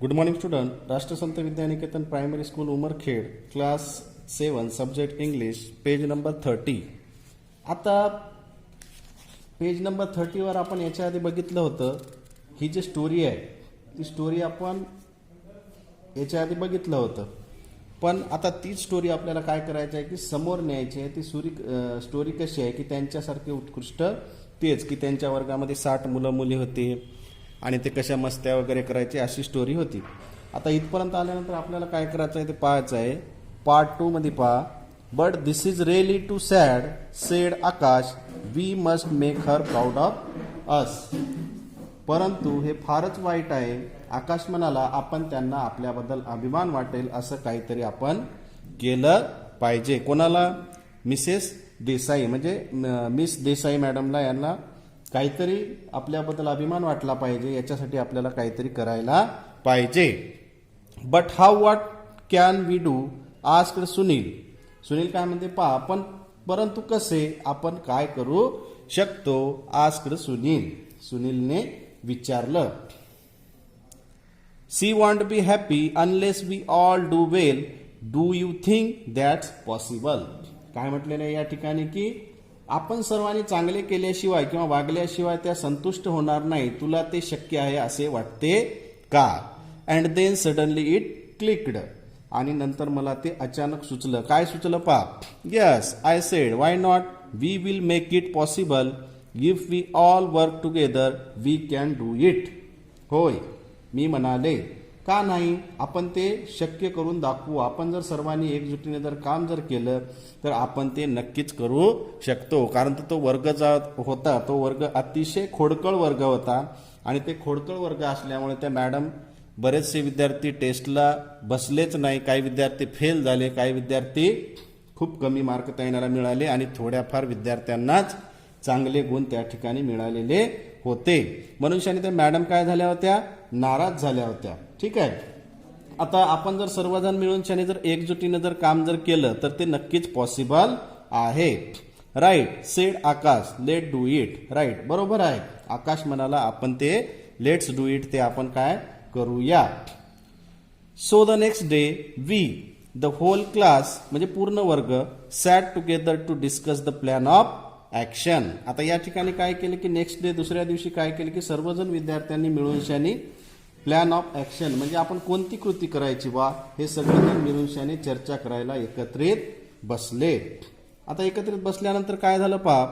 Good morning student. Rashtrasant Vidyaniketan primary school Umarkhed, class 7, subject English, page number 30. आता page number 30 वर आपण याच्या आधी बघितलं होतं. ही जी स्टोरी आहे ती स्टोरी आपण याच्या आधी बघितलं होतं, पण आता तीच स्टोरी आपल्याला काय करायची आहे की समोर न्यायची आहे. ती स्टोरी कशी आहे की त्यांच्यासारखे उत्कृष्ट तेच की त्यांच्या वर्गामध्ये 60 मुलं मुली होती आणि ते कशा मस्त्या वगैरे करायचे अशी स्टोरी होती. आता इथपर्यंत आल्यानंतर आपल्याला काय करायचं आहे ते पाहायचं आहे. पार्ट 2 मध्ये पहा. But this is really too sad said Akash, we must make her proud of us. परंतु हे फारच वाईट आहे. आकाश म्हणाला आपण त्यांना आपल्याबद्दल अभिमान वाटेल असं काहीतरी आपण केलं पाहिजे. कोणाला? मिसेस देसाई म्हणजे मिस देसाई मॅडमला यांना काहीतरी आपल्याबद्दल अभिमान वाटला पाहिजे, याच्यासाठी आपल्याला काहीतरी करायला पाहिजे. But how what can we do asked Sunil. Sunil काय म्हणते पहा, पण परंतु कसे आपण काय करू शकतो आस्क्ड सुनील. सुनीलने विचारलं. She won't be happy unless we all do well. Do you think that's possible. काय म्हटलेलं आहे या ठिकाणी की आपण सर्वांनी चांगले केल्याशिवाय किंवा वागल्याशिवाय त्या संतुष्ट होणार नाही. तुला ते शक्य आहे असे वाटते का? And then suddenly it clicked. आणि नंतर मला ते अचानक सुचलं. काय सुचलं पहा. Yes I said why not. We will make it possible. If we all work together we can do it. होय मी म्हणाले का नाही, आपण ते शक्य करून दाखवू. आपण जर सर्वांनी एकजुटीने जर काम जर केलं तर आपण ते नक्कीच करू शकतो. कारण तो वर्ग जो होता तो वर्ग अतिशय खोडकळ वर्ग होता आणि ते खोडकळ वर्ग असल्यामुळे त्या मॅडम बरेचसे विद्यार्थी टेस्टला बसलेच नाही. काही विद्यार्थी फेल झाले, काही विद्यार्थी खूप कमी मार्क त्यांना मिळाले आणि थोड्याफार विद्यार्थ्यांनाच चांगले गुण त्या ठिकाणी मिळालेले होते. म्हणून त्या मॅडम काय झाल्या होत्या, नाराज झाल्या होत्या. ठीक आहे. आता आपण जर सर्वजण मिळून जर एकजुटीने जर काम जर केलं तर ते नक्कीच पॉसिबल आहे. Right said Akash let do it. Right बरोबर आहे. आकाश म्हणाला आपण ते लेट्स डू इट ते आपण काय करूया. So the next day we the whole class म्हणजे पूर्ण वर्ग sat together to discuss the plan of action. आता या ठिकाणी काय केलं की नेक्स्ट डे दुसऱ्या दिवशी काय केलं की सर्वजण विद्यार्थ्यांनी मिळून प्लॅन ऑफ ऍक्शन म्हणजे आपण कोणती कृती करायची बा हे सगळेजण मिळून चर्चा करायला एकत्रित बसले. आता एकत्रित बसल्यानंतर काय झालं पहा.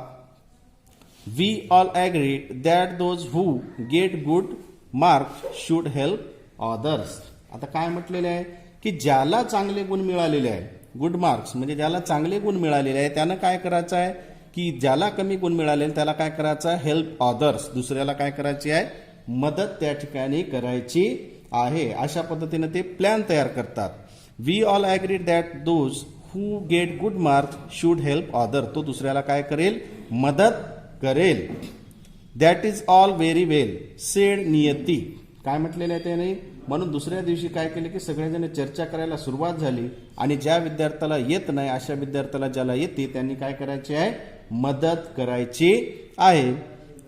We all agreed that those who get good marks should help others. आता काय म्हटलेले आहे की ज्याला चांगले गुण मिळालेले आहे, गुड मार्क्स म्हणजे ज्याला चांगले गुण मिळालेले आहे त्यानं काय करायचं आहे की ज्याला कमी गुण मिळाले त्याला काय करायचं आहे, हेल्प अदर्स, दुसऱ्याला काय करायची आहे, मदत त्या ठिकाणी करायची आहे. अशा पद्धतीने ते प्लॅन तयार करतात. We all agreed that those who get good marks should help other. तो दुसऱ्याला काय करेल, मदत करेल. That is all very well said Niyati. काय म्हटलेलं आहे त्याने. म्हणून दुसऱ्या दिवशी काय केले की सगळेजण चर्चा करायला सुरुवात झाली आणि ज्या विद्यार्थ्याला येत नाही अशा विद्यार्थ्याला ज्याला येते त्यांनी काय करायचे आहे, मदत करायची आहे.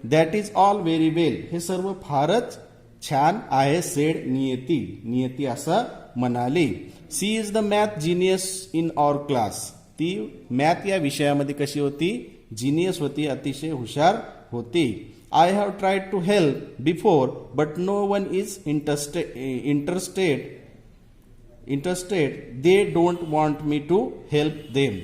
दॅट इज ऑल व्हेरी वेल हे सर्व फारच छान आहे सेड नियती. नियती असं म्हणाली. She is the math genius in our class. ती मॅथ या विषयामध्ये कशी होती, जिनियस होती, अतिशय हुशार होती. I have tried to help before but no one is interested they don't want me to help them.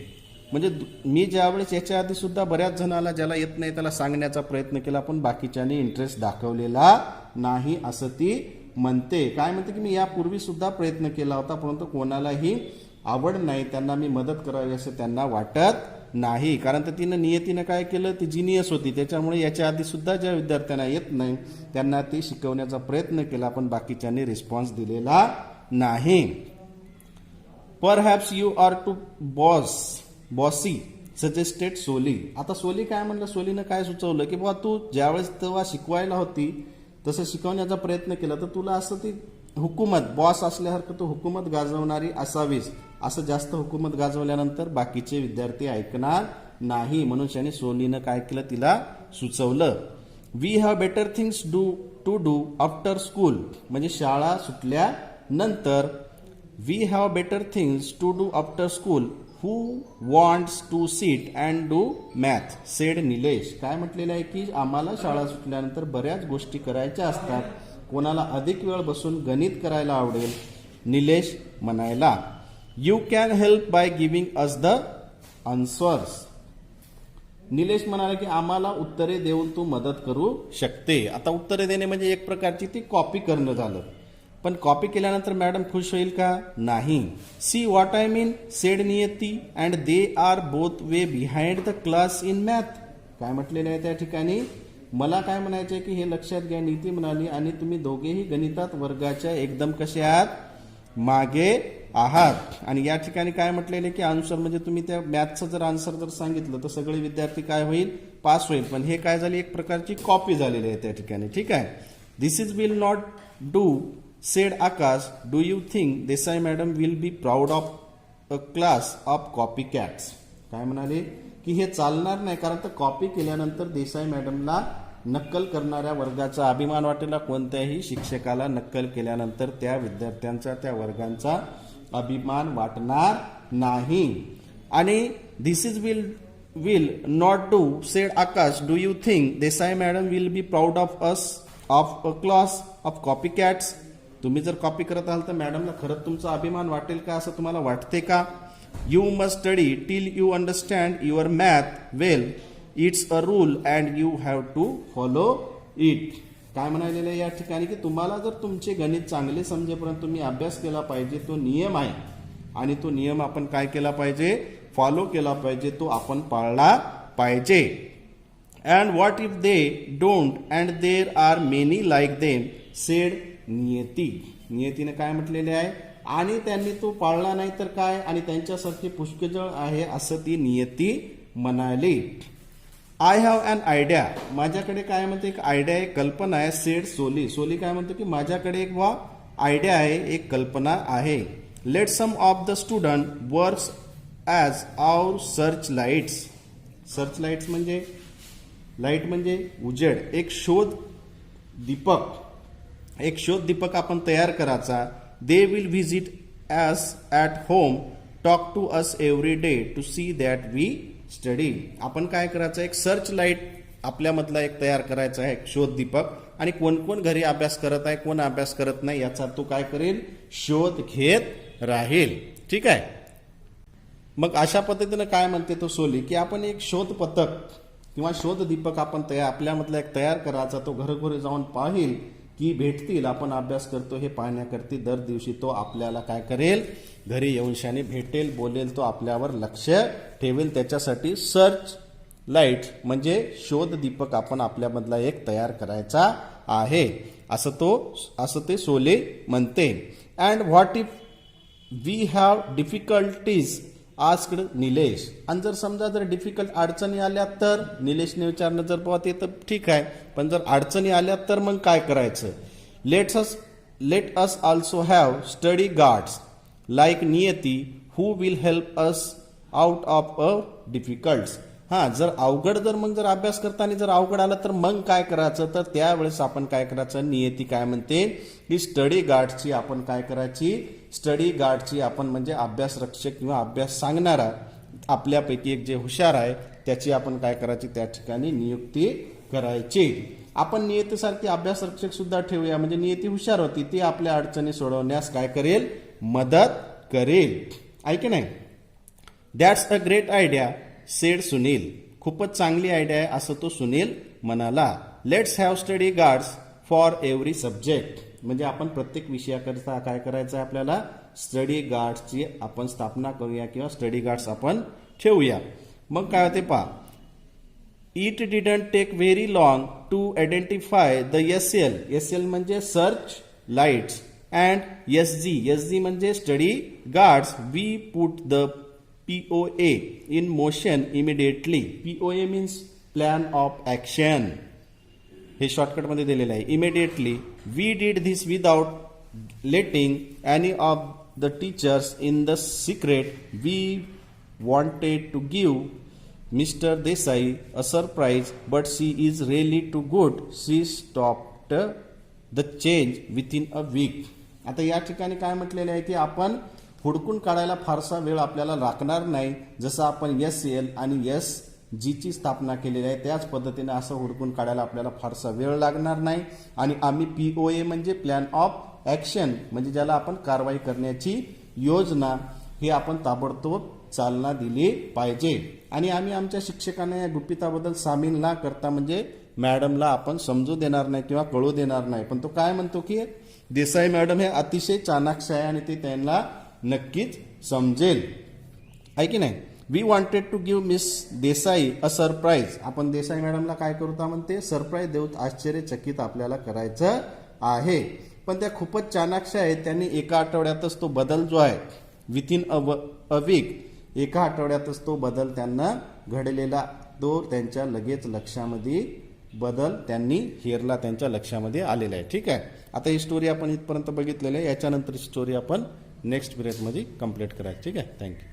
म्हणजे मी ज्यावेळेस याच्या आधी सुद्धा बऱ्याच जणाला ज्याला येत नाही त्याला सांगण्याचा प्रयत्न केला पण बाकीच्यांनी इंटरेस्ट दाखवलेला नाही असं ती म्हणते. काय म्हणते की मी यापूर्वी सुद्धा प्रयत्न केला होता परंतु कोणालाही आवड नाही, त्यांना मी मदत करावी असं त्यांना वाटत नाही. कारण तर तिनं नियतीनं काय केलं, ती जिनियस होती त्याच्यामुळे याच्या आधी सुद्धा ज्या विद्यार्थ्यांना येत नाही त्यांना ती शिकवण्याचा प्रयत्न केला पण बाकीच्यांनी रिस्पॉन्स दिलेला नाही. Perhaps you are too bossy suggested Soli. आता सोली काय म्हणलं, सोलीनं काय सुचवलं की बाबा तू ज्यावेळेस तेव्हा शिकवायला होती तसं शिकवण्याचा प्रयत्न केला तर तुला असं ती हुकूमत बॉस असल्यासारखं तू हुकूमत गाजवणारी असावीस. असं जास्त हुकूमत गाजवल्यानंतर बाकीचे विद्यार्थी ऐकणार नाही. म्हणून सोलीनं काय केलं, तिला सुचवलं. We have better things to do after school म्हणजे शाळा सुटल्यानंतर. We have better things to do after school. Who wants to sit and do math said Nilesh. काय म्हटलेलं आहे की आम्हाला शाळा सुटल्यानंतर बऱ्याच गोष्टी करायच्या असतात. कोणाला अधिक वेळ बसून गणित करायला आवडेल. निलेश म्हणायला. You can help by giving us the answers. Nilesh म्हणाला की आम्हाला उत्तरे देऊन तू मदत करू शकते. आता उत्तरे देणे म्हणजे एक प्रकारची ती कॉपी करणं झालं. पण कॉपी केल्यानंतर मॅडम खुश होईल का? नाही. See what I mean sed Niyati and they are both way behind the class in math. काय म्हटलेलं आहे त्या ठिकाणी? मला काय म्हणायचं आहे की हे लक्षात घ्या. नीती म्हणाली आणि तुम्ही दोघेही गणितात वर्गाच्या एकदम कसे आहात? मागे आहात. आणि या ठिकाणी काय म्हटलेले की आन्सर म्हणजे तुम्ही त्या मॅथचं जर आन्सर जर सांगितलं तर सगळे विद्यार्थी काय होईल? पास होईल. पण हे काय झाली? एक प्रकारची कॉपी झालेली आहे त्या ठिकाणी. ठीक आहे. This is will not do said Akash. Do you think Desai madam will be proud of a class of copy cats. काय म्हणाले की हे चालणार नाही कारण तर कॉपी केल्यानंतर देसाई मॅडमला नक्कल करणाऱ्या वर्गाचा अभिमान वाटेल. कोणत्याही शिक्षकाला नक्कल केल्यानंतर त्या विद्यार्थ्यांचा त्या वर्गांचा अभिमान वाटणार नाही. आणि this is will not do said Akash. Do you think Desai madam will be proud of us of a class of copy cats. तुम्ही जर कॉपी करत असाल तर मॅडमला खरंच तुमचा अभिमान वाटेल का असं तुम्हाला वाटते का? You must study till you understand your math well. It's a rule and you have to follow it. काय म्हणालेलं आहे या ठिकाणी की तुम्हाला जर तुमचे गणित चांगले समजेपर्यंत तुम्ही अभ्यास केला पाहिजे. तो नियम आहे आणि तो नियम आपण काय केला पाहिजे? फॉलो केला पाहिजे. तो आपण पाळला पाहिजे. And what if they don't and there are many like them said Niyati. नियतीने काय म्हटलेले आहे? आणि त्यांनी तो पाळला नाही तर काय? आणि त्यांच्यासारखे पुष्कळ आहे असं ती नियती म्हणाली. I have an idea. माझ्याकडे काय म्हणते? एक आयडिया आहे, कल्पना आहे. सेड सोली. सोली काय म्हणतो की माझ्याकडे एक आयडिया आहे, एक कल्पना आहे. Let some of the student works as our search lights. Search lights म्हणजे लाईट म्हणजे उजेड. एक शोध दीपक आपण तयार करायचा. They will visit us at home. Talk to us every day to see that we study. आपण काय करायचं? एक सर्च लाईट आपल्यामधला एक तयार करायचा आहे, एक शोध दीपक. आणि कोण कोण घरी अभ्यास करत आहे, कोण अभ्यास करत नाही याचा तो काय करेल? शोध घेत राहील. ठीक आहे. मग अशा पद्धतीनं काय म्हणते तो सोली की आपण एक शोध पथक किंवा शोध दीपक आपण आपल्यामधला एक तयार करायचा. तो घरोघरी जाऊन पाहिल की भेटतील आपण अभ्यास करतो हे पाहण्याकरती. दर दिवशी तो आपल्याला काय करेल? घरी येऊनशाने भेटेल, बोलेल, तो आपल्यावर लक्ष ठेवेल. त्याच्यासाठी सर्च लाईट म्हणजे शोध दीपक आपण आपल्यामधला एक तयार करायचा आहे असं ते सोले म्हणते. And what if we have difficulties asked Nilesh. आणि जर समजा जर डिफिकल्ट अडचणी आल्या तर निलेशने विचारणं जर बुवा ते तर ठीक आहे, पण जर अडचणी आल्या तर मग काय करायचं? Let us also have study guards like Niyati who will help us out of a difficults. जर अवघड जर अभ्यास करताना जर अवघड आलं तर मग काय करायचं? तर त्यावेळेस आपण काय करायचं? नियती काय म्हणते की स्टडी गार्डची आपण काय करायची? स्टडी गार्डची आपण म्हणजे अभ्यास रक्षक किंवा अभ्यास सांगणारा आपल्यापैकी एक जे हुशार आहे त्याची आपण काय करायची? त्या ठिकाणी नियुक्ती करायची. आपण नियतीसारखी अभ्यास रक्षक सुद्धा ठेवूया म्हणजे नियती हुशार होती, ती आपल्या अडचणी सोडवण्यास काय करेल? मदत करेल. ऐक नाही. That's a great idea sed Sunil. खूपच चांगली आयडिया आहे असं तो सुनील म्हणाला. Let's have study guards for every subject. म्हणजे आपण प्रत्येक विषयाकरिता काय करायचं आहे? आपल्याला स्टडी गार्ड्सची आपण स्थापना करूया किंवा स्टडी गार्ड्स आपण ठेवूया. मग काय होते पहा. It didn't take very long to identify the SL. SL म्हणजे सर्च लाईट्स अँड एसजी म्हणजे study guards. We put the POA in motion immediately. POA means plan of action. हे शॉर्टकट मध्ये दिलेलं आहे. Immediately we did this without letting any of the teachers in the secret. We wanted to give Mr. Desai a surprise, but she is really too good. She stopped the change within a week. आता या ठिकाणी काय म्हटलेले आहे की आपण हुडकून काढायला फारसा वेळ आपल्याला लागणार नाही. जसं आपण SL आणि SG ची स्थापना केलेली आहे त्याच पद्धतीने असं हुडकून काढायला आपल्याला फारसा वेळ लागणार नाही. आणि आम्ही POA म्हणजे प्लॅन ऑफ ॲक्शन म्हणजे ज्याला आपण कारवाई करण्याची योजना हे आपण ताबडतोब चालना दिली पाहिजे. आणि आम्ही आमच्या शिक्षकांना या गुपिताबद्दल सामील न करता म्हणजे मॅडमला आपण समजू देणार नाही किंवा कळू देणार नाही. पण तो काय म्हणतो की देसाई मॅडम हे अतिशय चाणाक्ष आहे आणि ते त्यांना नक्कीच समजेल आहे की नाही. We wanted to give Miss Desai a surprise. आपण देसाई मॅडमला काय करू म्हणते सरप्राईज देऊन आश्चर्यचकित आपल्याला करायचं आहे. पण त्या खूपच चाणाक्ष आहेत. त्यांनी एका आठवड्यातच तो बदल जो आहे विथिन अ वीक एका आठवड्यातच तो बदल त्यांना घडलेला तो त्यांच्या लगेच लक्षामध्ये बदल त्यांनी हेरला त्यांच्या लक्षामध्ये आलेला आहे. ठीक आहे. आता ही स्टोरी आपण इथपर्यंत बघितलेली आहे. याच्यानंतर स्टोरी आपण नेक्स्ट पिरियडमध्ये कंप्लीट करायची. ठीक आहे. थँक्यू.